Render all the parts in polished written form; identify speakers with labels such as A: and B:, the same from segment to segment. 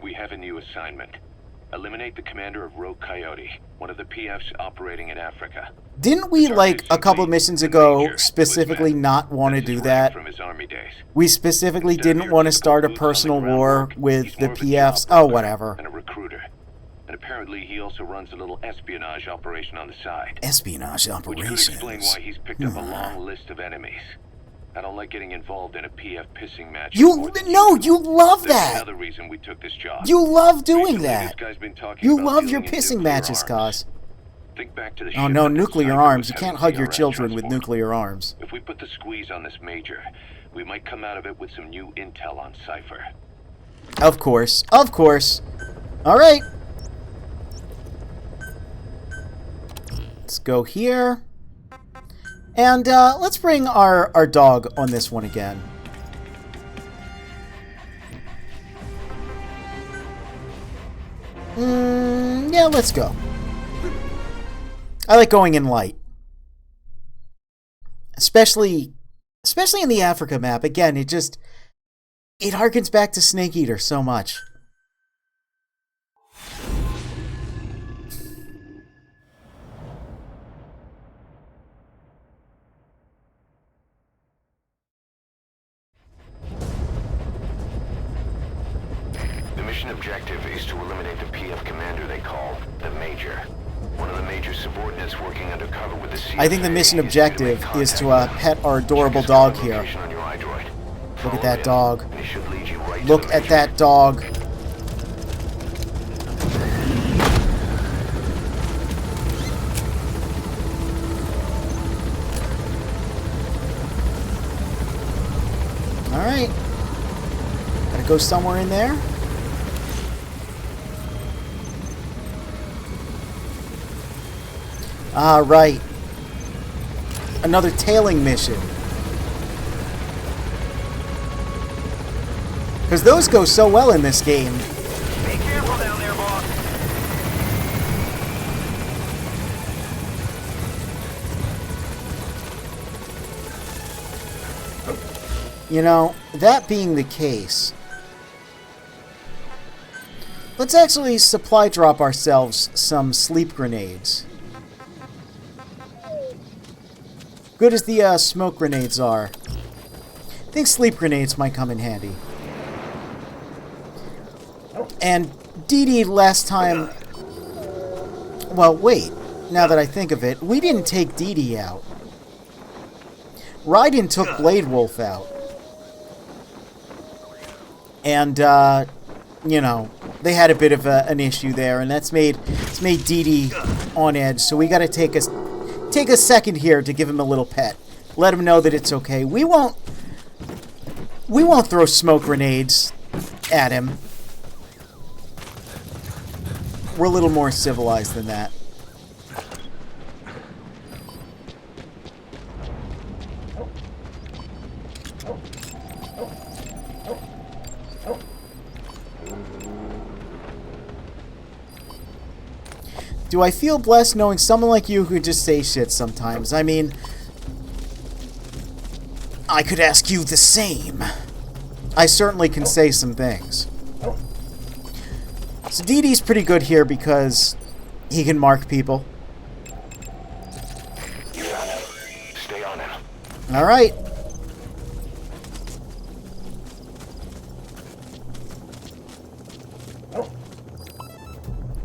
A: We have a new assignment. Eliminate the commander of Rogue Coyote, one of the PFs operating in Africa.
B: Didn't we, like, a couple missions ago, specifically not want to do that?
A: From his army days.
B: We specifically didn't want to start a personal war with the PFs. Oh, whatever.
A: And a recruiter. And apparently he also runs a little espionage operation on the side.
B: Espionage
A: Which
B: operations.
A: could explain why he's picked up a long list of enemies. I don't like getting involved in a PF pissing match.
B: You love
A: That's
B: that.
A: another reason we took this job.
B: You love doing
A: Recently,
B: that.
A: this guy's been talking
B: You
A: about
B: love your
A: dealing in
B: pissing
A: nuclear
B: matches,
A: arms.
B: Kaz.
A: Think back to the
B: Oh
A: ship
B: no,
A: that
B: nuclear
A: Cypher
B: arms.
A: was
B: You
A: having
B: can't hug your
A: CRS
B: children with
A: transport.
B: nuclear arms.
A: If we put the squeeze on this major, we might come out of it with some new intel on Cypher.
B: Of course. Of course. Alright. Let's go here. And let's bring our dog on this one again. Yeah, let's go. I like going in light. Especially in the Africa map. Again, it harkens back to Snake Eater so much.
A: The mission objective is to eliminate the PF commander they call the Major. One of the Major's subordinates working undercover with the CIA.
B: I think the mission objective is to pet our adorable dog here. Look at that dog. Look at that dog. Alright. Gotta go somewhere in there. Ah, right. Another tailing mission. Because those go so well in this game.
C: Be careful down there, boss.
B: You know, that being the case, let's actually supply drop ourselves some sleep grenades. Good as the smoke grenades are, I think sleep grenades might come in handy. And Dee Dee last time... Well, wait. Now that I think of it, we didn't take Dee Dee out. Raiden took Blade Wolf out. And, you know, they had a bit of an issue there, and it's made Dee Dee on edge. So we got to take a second here to give him a little pet. Let him know that it's okay. We won't throw smoke grenades at him. We're a little more civilized than that. Do I feel blessed knowing someone like you who just say shit sometimes? I mean, I could ask you the same. I certainly can say some things. So Dee Dee's pretty good here because he can mark people.
A: You're on him. Stay on him.
B: Alright.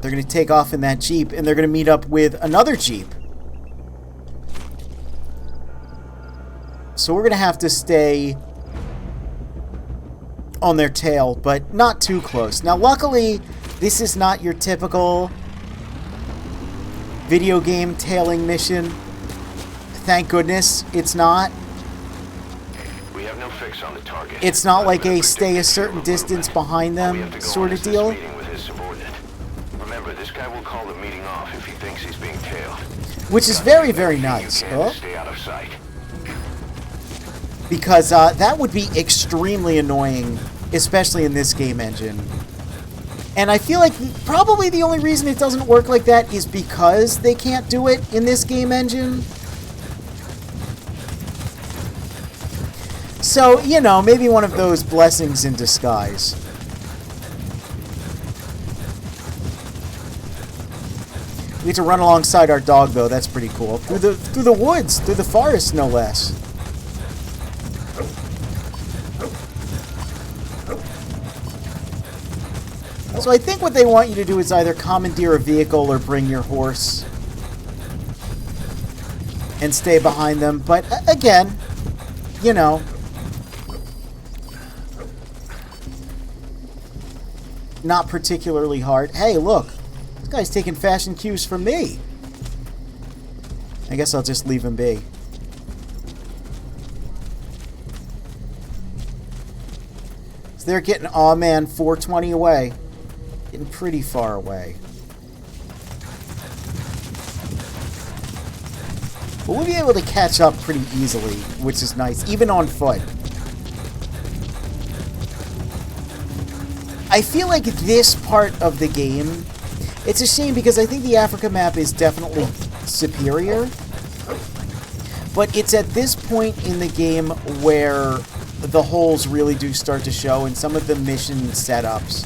B: They're going to take off in that Jeep, and they're going to meet up with another Jeep. So we're going to have to stay on their tail, but not too close. Now, luckily, this is not your typical video game tailing mission. Thank goodness it's not.
A: We have no fix on the target.
B: It's not like a stay a certain distance behind them sort of deal.
A: Remember, this guy will call the meeting off if he thinks he's being tailed.
B: Which is very, very nice. Oh.
A: Stay out of sight.
B: Because that would be extremely annoying, especially in this game engine. And I feel like probably the only reason it doesn't work like that is because they can't do it in this game engine. So, you know, maybe one of those blessings in disguise. We get to run alongside our dog, though. That's pretty cool. Through the woods, through the forest, no less. So I think what they want you to do is either commandeer a vehicle or bring your horse and stay behind them. But again, you know, not particularly hard. Hey, look, this guy's taking fashion cues from me. I guess I'll just leave him be. So they're getting, aw man, 420 away. Getting pretty far away. But we'll be able to catch up pretty easily, which is nice, even on foot. I feel like this part of the game, it's a shame because I think the Africa map is definitely superior. But it's at this point in the game where the holes really do start to show, and some of the mission setups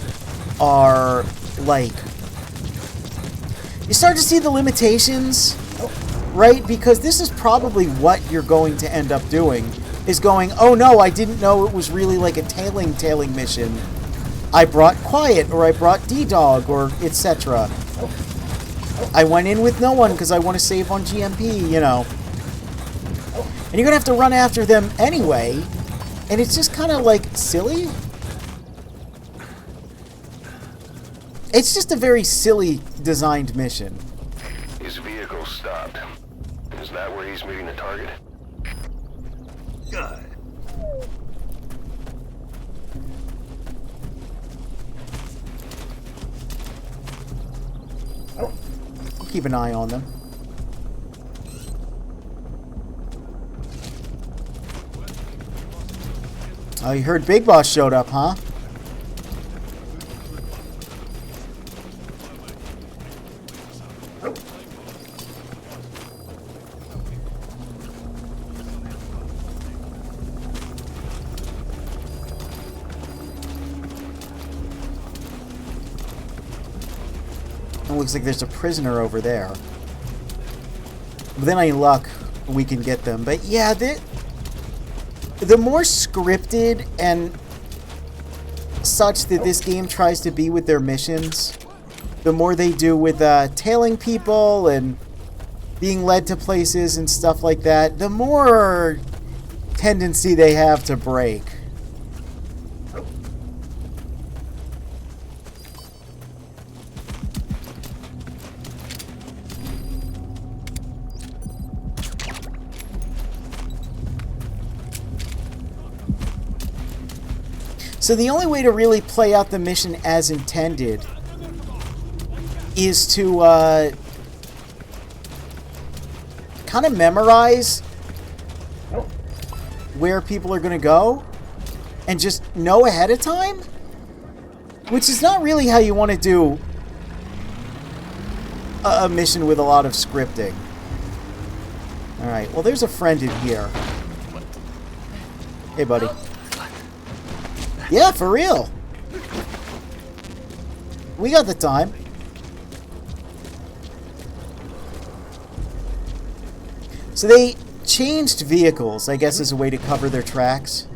B: are like, you start to see the limitations, right? Because this is probably what you're going to end up doing, is going, oh no, I didn't know it was really like a tailing mission. I brought Quiet, or I brought D-Dog, or etc. I went in with no one because I want to save on GMP, you know. And you're going to have to run after them anyway, and it's just kind of like silly. It's just a very silly designed mission.
A: His vehicle stopped. Is that where he's meeting the target?
C: Good.
B: Keep an eye on them. Oh, you heard Big Boss showed up, huh? It looks like there's a prisoner over there. But then any luck, we can get them. But yeah, the more scripted and such that this game tries to be with their missions, the more they do with tailing people and being led to places and stuff like that, the more tendency they have to break. So the only way to really play out the mission as intended is to kind of memorize where people are going to go and just know ahead of time, which is not really how you want to do a mission with a lot of scripting. Alright, well there's a friend in here. Hey buddy. Yeah, for real. We got the time. So they changed vehicles, I guess, as a way to cover their tracks.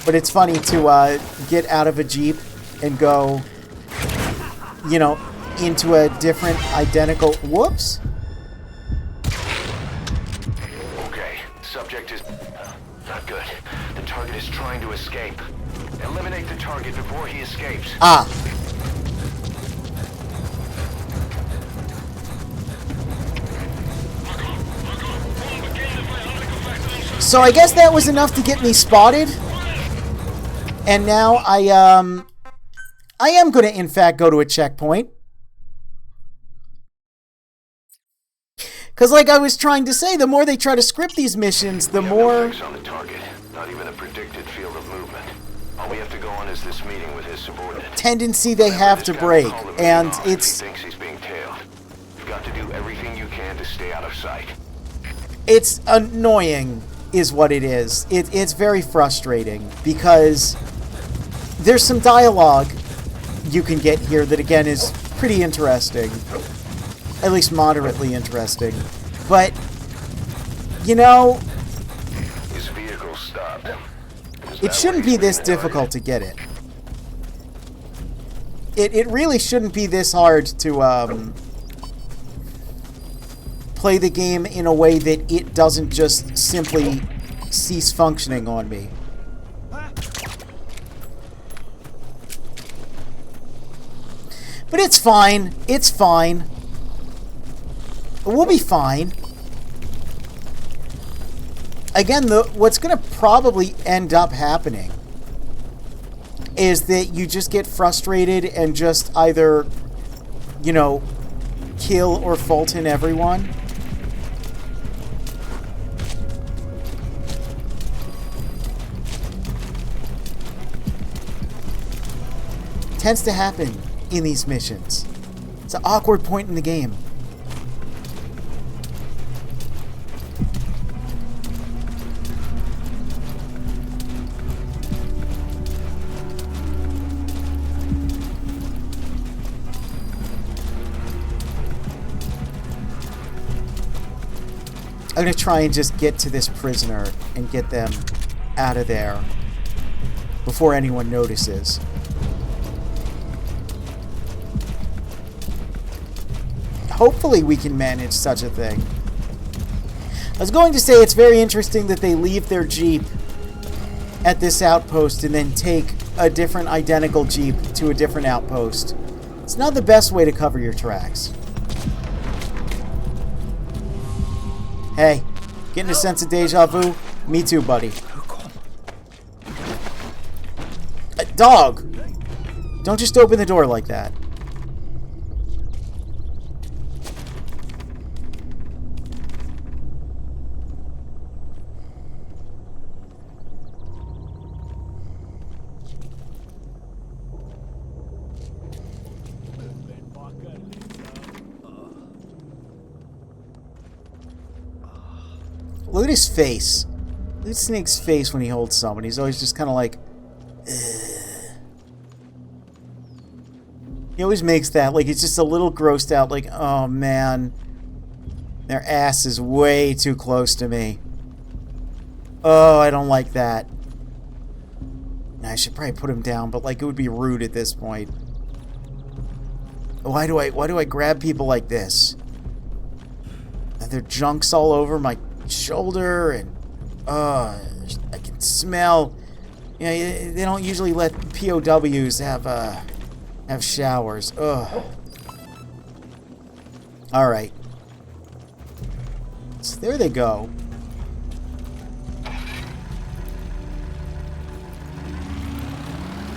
B: But it's funny to get out of a Jeep and go, you know, into a different identical... Whoops.
A: Okay, subject is... not good. The target is trying to escape. Eliminate the target before he escapes.
B: Ah. So I guess that was enough to get me spotted. And now I am going to, in fact, go to a checkpoint. Because like I was trying to say, the more they try to script these missions, the more...
A: on the target. Not even a predicted field of movement. All we have to go on is this meeting with his subordinate.
B: Tendency they have to break. And it's...
A: He thinks he's being tailed. You've got to do everything you can to stay out of sight.
B: It's annoying, is what it is. It's very frustrating, because there's some dialogue you can get here that, again, is pretty interesting. At least moderately interesting. But, you know,
A: His vehicle stopped.
B: it shouldn't be this difficult to get it. It really shouldn't be this hard to play the game in a way that it doesn't just simply cease functioning on me. But it's fine. It's fine. We'll be fine. Again, what's going to probably end up happening is that you just get frustrated and just either, you know, kill or Fulton everyone. Tends to happen in these missions. It's an awkward point in the game. I'm going to try and just get to this prisoner and get them out of there before anyone notices. Hopefully we can manage such a thing. I was going to say it's very interesting that they leave their Jeep at this outpost and then take a different identical Jeep to a different outpost. It's not the best way to cover your tracks. Hey, getting a sense of deja vu? Me too, buddy. Dog! Don't just open the door like that. Look at his face. Look at Snake's face when he holds someone. He's always just kind of like... Ugh. He always makes that, like, he's just a little grossed out, like, oh, man. Their ass is way too close to me. Oh, I don't like that. I should probably put him down, but, like, it would be rude at this point. Why do I grab people like this? Their junk's all over my shoulder, and I can smell. You know, they don't usually let POWs have showers. Ugh. All right. So there they go.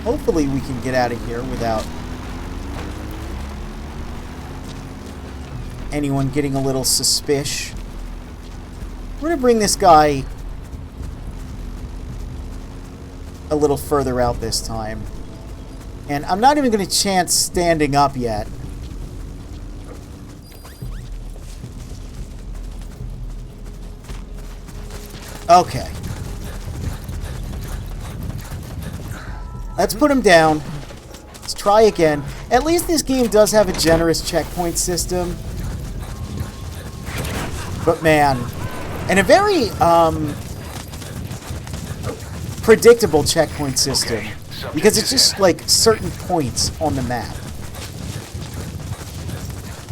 B: Hopefully we can get out of here without anyone getting a little suspicious. We're going to bring this guy a little further out this time. And I'm not even going to chance standing up yet. Okay. Let's put him down. Let's try again. At least this game does have a generous checkpoint system. But man... And a very, predictable checkpoint system. Because it's just, like, certain points on the map.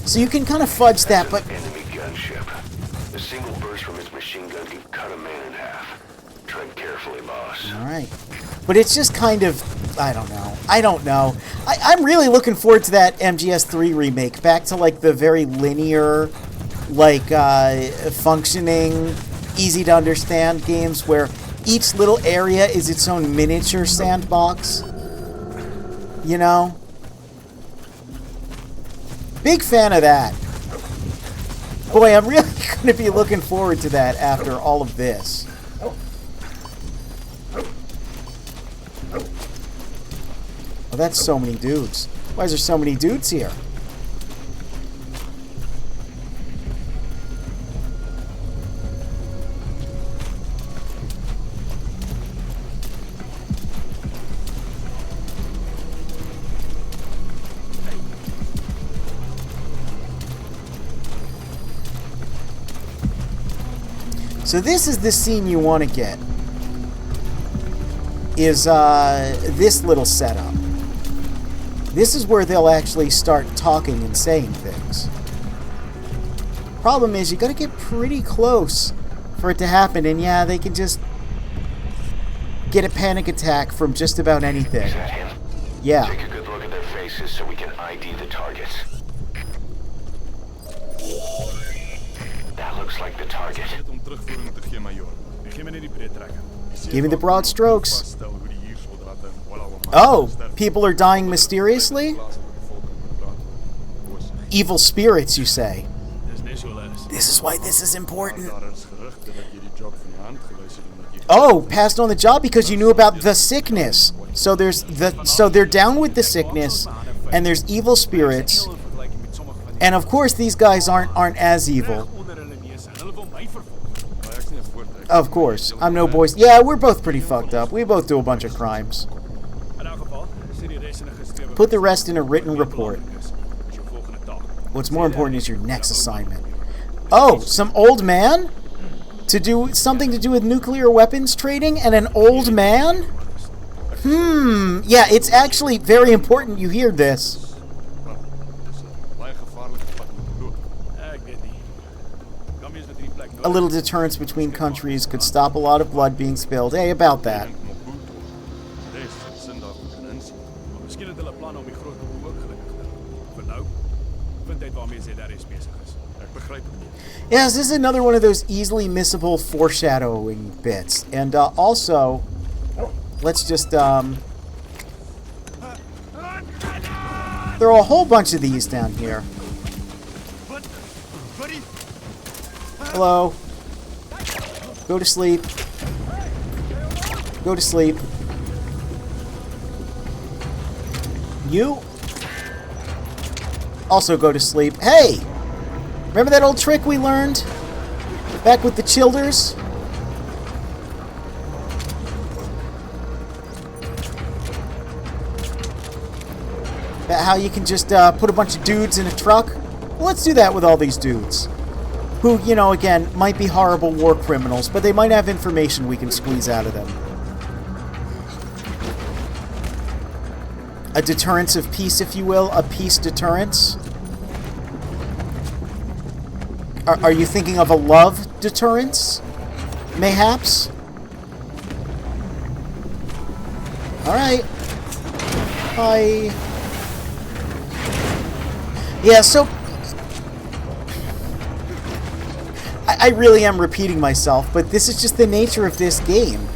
B: So you can kind of fudge that, but...
A: Enemy gunship. A single burst from his machine gun can cut a man in half. Tread carefully, boss.
B: Alright. But it's just kind of... I don't know. I'm really looking forward to that MGS3 remake. Back to, like, the very linear... like functioning, easy to understand games where each little area is its own miniature sandbox. You know? Big fan of that. Boy, I'm really going to be looking forward to that after all of this. Oh, that's so many dudes. Why is there so many dudes here? So this is the scene you want to get. Is this little setup. This is where they'll actually start talking and saying things. Problem is, you gotta get pretty close for it to happen, and yeah, they can just get a panic attack from just about anything.
A: Is that him?
B: Yeah.
A: Take a good look at their faces so we can ID the targets. That looks like the target.
D: Om terugvoering te gee, majoor. En gee my net die breed trekker.
B: Give me the broad strokes. Oh, people are dying mysteriously? Evil spirits, you say? This is why this is important. Oh, passed on the job because you knew about the sickness. So they're down with the sickness, and there's evil spirits, and of course these guys aren't as evil. Of course, I'm no boy. Yeah, we're both pretty fucked up. We both do a bunch of crimes. Put the rest in a written report. What's more important is your next assignment. Oh, some old man? Something to do with nuclear weapons trading and an old man? Yeah, it's actually very important you hear this. A little deterrence between countries could stop a lot of blood being spilled. Hey, about that. Yes, this is another one of those easily missable foreshadowing bits. And also, let's just throw a whole bunch of these down here. Hello. Go to sleep. Go to sleep. You also go to sleep. Hey! Remember that old trick we learned? Back with the Childers? About how you can just put a bunch of dudes in a truck? Well, let's do that with all these dudes. Who, you know, again, might be horrible war criminals, but they might have information we can squeeze out of them. A deterrence of peace, if you will. A peace deterrence. Are you thinking of a love deterrence? Mayhaps? Alright. Hi. Yeah, so... I really am repeating myself, but this is just the nature of this game.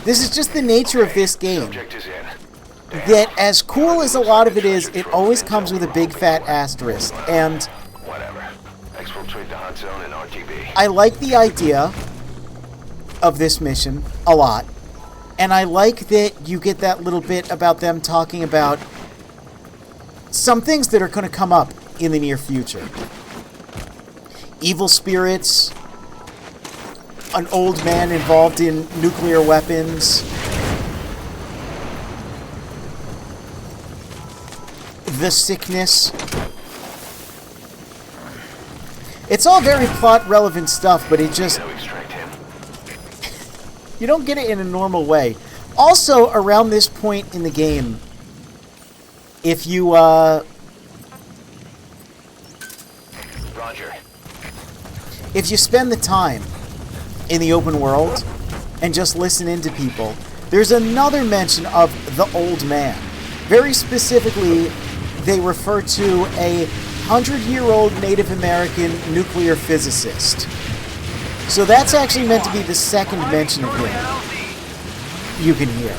B: This is just the nature of this game.
A: Subject is in.
B: That as cool as a lot of it is, it always comes with a big fat asterisk. And
A: Whatever. Exfiltrate the hot zone and RTB.
B: I like the idea of this mission a lot. And I like that you get that little bit about them talking about some things that are going to come up in the near future. Evil spirits, an old man involved in nuclear weapons, the sickness. It's all very plot-relevant stuff, but it just...
A: To extract him.
B: You don't get it in a normal way. Also, around this point in the game, if you,
A: Roger.
B: if you spend the time in the open world and just listen into people, there's another mention of the old man. Very specifically, they refer to a 100-year-old Native American nuclear physicist. So that's actually meant to be the second mention of him you can hear.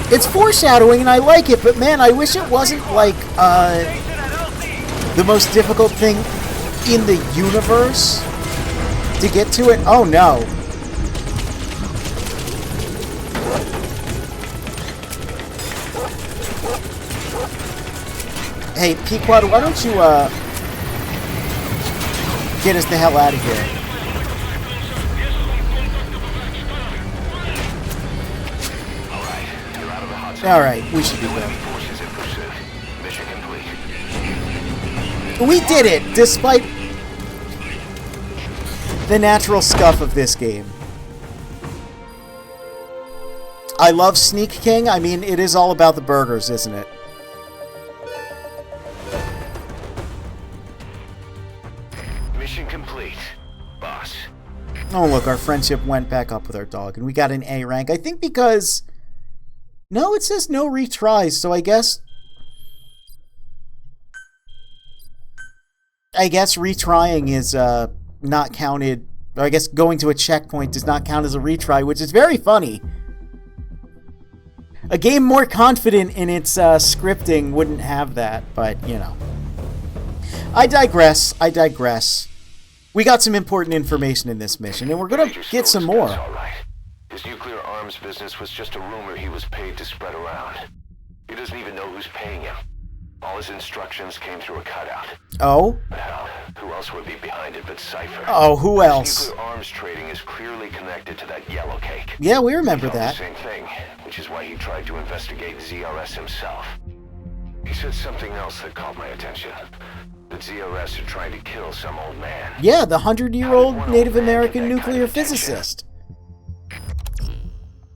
B: It's foreshadowing and I like it, but man, I wish it wasn't like the most difficult thing in the universe to get to it. Oh no. Hey, Pequod, why don't you get us the hell out of here? Alright, we should be good.
A: Forces in pursuit. Mission complete.
B: We did it, despite... the natural scuff of this game. I love Sneak King. I mean, it is all about the burgers, isn't it?
A: Mission complete, boss.
B: Oh, look, our friendship went back up with our dog, and we got an A rank. I think because... No, it says no retries, so I guess retrying is not counted, or I guess going to a checkpoint does not count as a retry, which is very funny. A game more confident in its scripting wouldn't have that, but, you know. I digress. We got some important information in this mission, and we're going to get some more.
A: All right. His nuclear arms business was just a rumor he was paid to spread around. He doesn't even know who's paying him. All his instructions came through a cutout.
B: Oh?
A: Well, who else would be behind it but Cypher?
B: Oh, who else?
A: Nuclear arms trading is clearly connected to that yellow cake.
B: Yeah, we remember
A: He thought
B: that.
A: the same thing, which is why he tried to investigate ZRS himself. He said something else that caught my attention. That ZRS are trying to kill some old man.
B: Yeah, the 100-year-old Native American nuclear physicist.